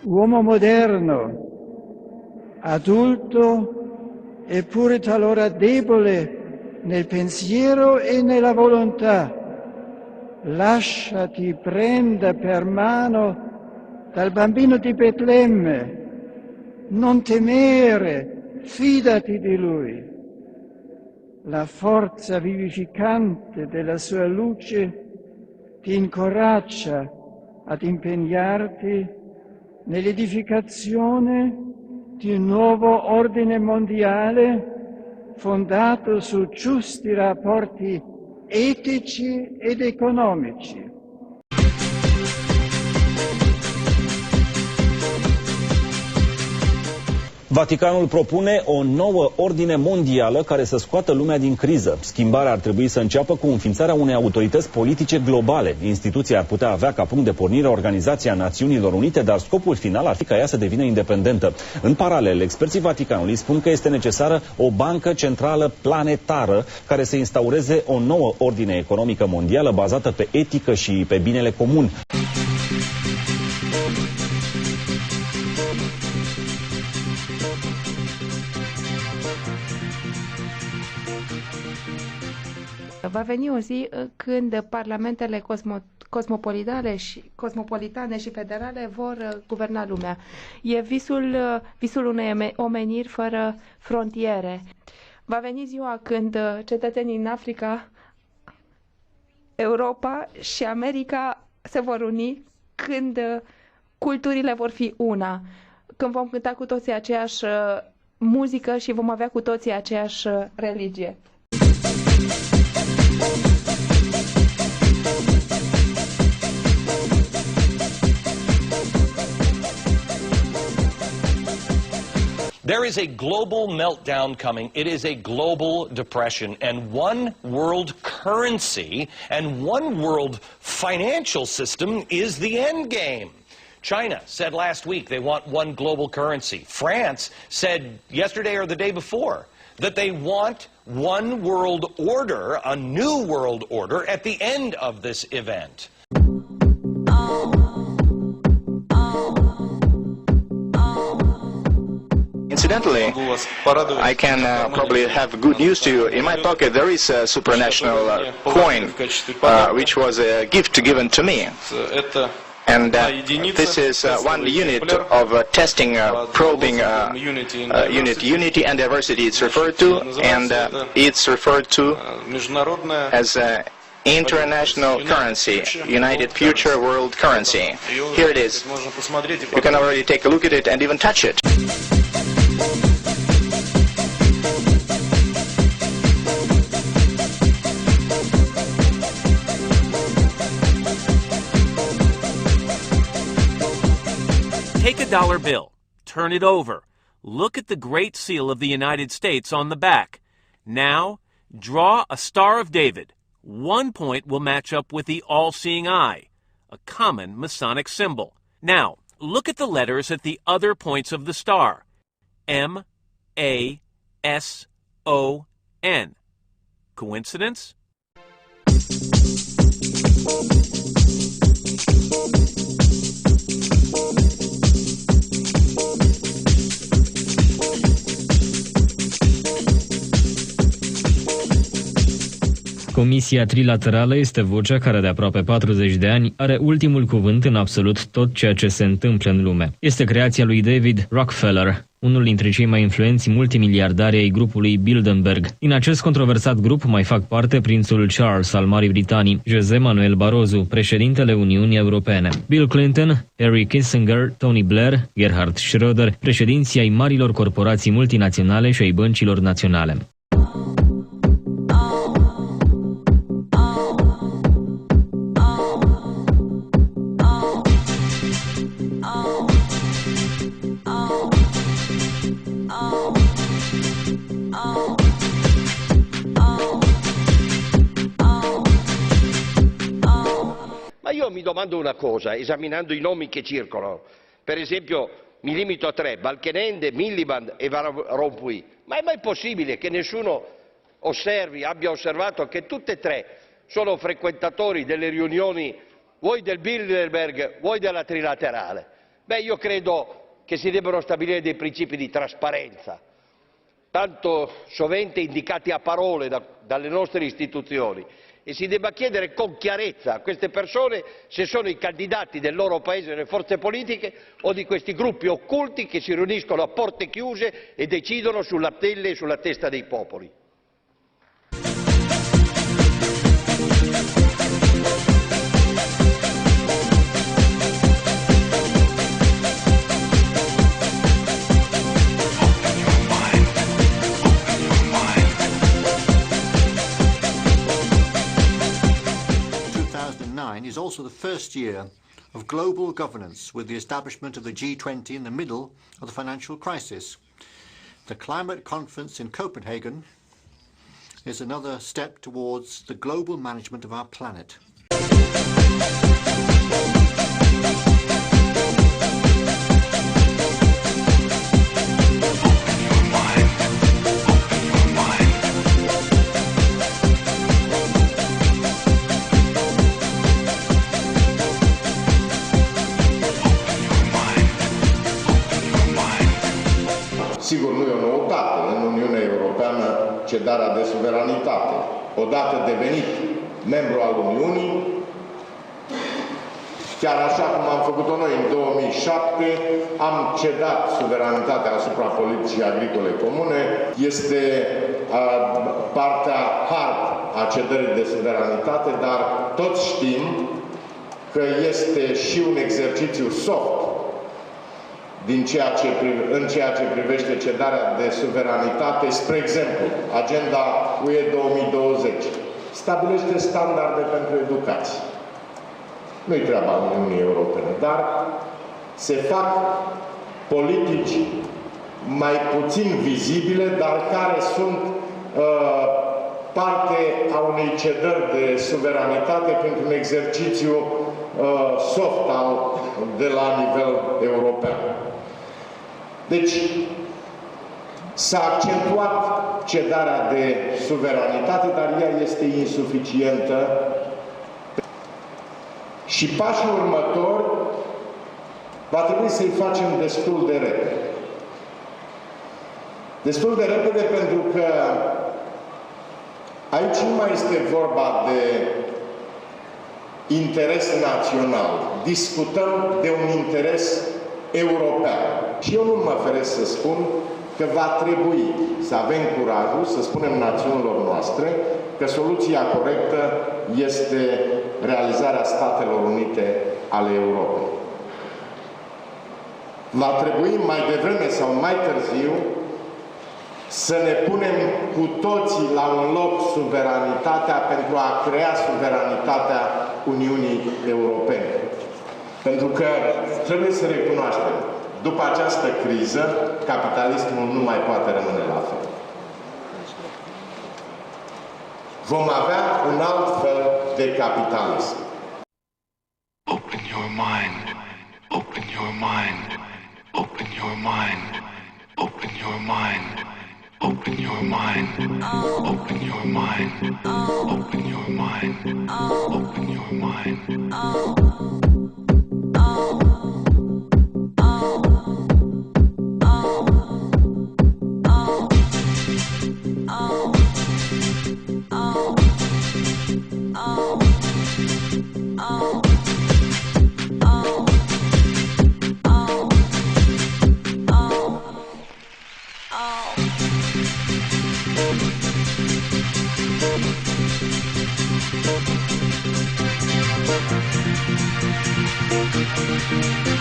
Uomo moderno, adulto eppure talora debole nel pensiero e nella volontà, lasciati prenda per mano dal bambino di Betlemme, non temere, fidati di lui. La forza vivificante della sua luce ti incoraggia ad impegnarti nell'edificazione di un nuovo ordine mondiale fondato su giusti rapporti etici ed economici. Vaticanul propune o nouă ordine mondială care să scoată lumea din criză. Schimbarea ar trebui să înceapă cu înființarea unei autorități politice globale. Instituția ar putea avea ca punct de pornire Organizația Națiunilor Unite, dar scopul final ar fi ca ea să devină independentă. În paralel, experții Vaticanului spun că este necesară o bancă centrală planetară care să instaureze o nouă ordine economică mondială bazată pe etică și pe binele comun. Va veni o zi când parlamentele cosmopolitane și federale vor guverna lumea. E visul unei omeniri fără frontiere. Va veni ziua când cetățenii în Africa, Europa și America se vor uni, când culturile vor fi una, când vom cânta cu toții aceeași muzică și vom avea cu toții aceeași religie. There is a global meltdown coming. It is a global depression, and one world currency and one world financial system is the end game. China said last week they want one global currency. France said yesterday or the day before that they want one world order, a new world order, at the end of this event. Incidentally, I can probably have good news to you. In my pocket there is a supranational coin, which was a gift given to me. And this is one unit of testing, probing unity and diversity it's referred to, and it's referred to as international currency, United Future World Currency. Here it is. You can already take a look at it and even touch it. Take a dollar bill, turn it over, look at the Great Seal of the United States on the back. Now, draw a Star of David. 1 point will match up with the all-seeing eye, a common Masonic symbol. Now, look at the letters at the other points of the star. M, A, S, O, N. Coincidence? Comisia trilaterală este vocea care de aproape 40 de ani are ultimul cuvânt în absolut tot ceea ce se întâmplă în lume. Este creația lui David Rockefeller, unul dintre cei mai influenți multimiliardari ai grupului Bilderberg. Din acest controversat grup mai fac parte prințul Charles al Marii Britanii, José Manuel Barroso, președintele Uniunii Europene, Bill Clinton, Henry Kissinger, Tony Blair, Gerhard Schröder, președinții ai marilor corporații multinaționale și ai băncilor naționale. Mi domando una cosa, esaminando i nomi che circolano, per esempio mi limito a tre, Balkenende, Miliband e Van Rompuy, ma è mai possibile che nessuno abbia osservato che tutte e tre sono frequentatori delle riunioni vuoi del Bilderberg, vuoi della trilaterale? Beh, io credo che si debbano stabilire dei principi di trasparenza, tanto sovente indicati a parole dalle nostre istituzioni, e si debba chiedere con chiarezza a queste persone se sono i candidati del loro paese nelle forze politiche o di questi gruppi occulti che si riuniscono a porte chiuse e decidono sulla pelle e sulla testa dei popoli. Is also the first year of global governance, with the establishment of the G20 in the middle of the financial crisis. The climate conference in Copenhagen is another step towards the global management of our planet. Sigur, nu e o noutate în Uniunea Europeană cedarea de suveranitate. Odată devenit membru al Uniunii, chiar așa cum am făcut-o noi în 2007, am cedat suveranitatea asupra politicii agricole comune. Este partea hard a cedării de suveranitate, dar toți știm că este și un exercițiu soft în ceea ce privește cedarea de suveranitate. Spre exemplu, agenda UE 2020 stabilește standarde pentru educație. Nu-i treaba Uniunii Europene, dar se fac politici mai puțin vizibile, dar care sunt parte a unei cedări de suveranitate printr-un exercițiu soft de la nivel european. Deci, s-a accentuat cedarea de suveranitate, dar ea este insuficientă. Și pașii următori va trebui să-i facem destul de repede. Destul de repede pentru că aici nu mai este vorba de interes național. Discutăm de un interes european. Și eu nu mă feresc să spun că va trebui să avem curajul să spunem națiunilor noastre că soluția corectă este realizarea Statelor Unite ale Europei. Va trebui mai devreme sau mai târziu să ne punem cu toții la un loc suveranitatea pentru a crea suveranitatea Uniunii Europene. Pentru că trebuie să recunoaștem, după această criză, capitalismul nu mai poate rămâne la fel. Vom avea un alt fel de capitalism. Open your mind. Open your mind. Open your mind. Open your mind. Open your mind. Open your mind. Open your mind. Open your mind. Thank you.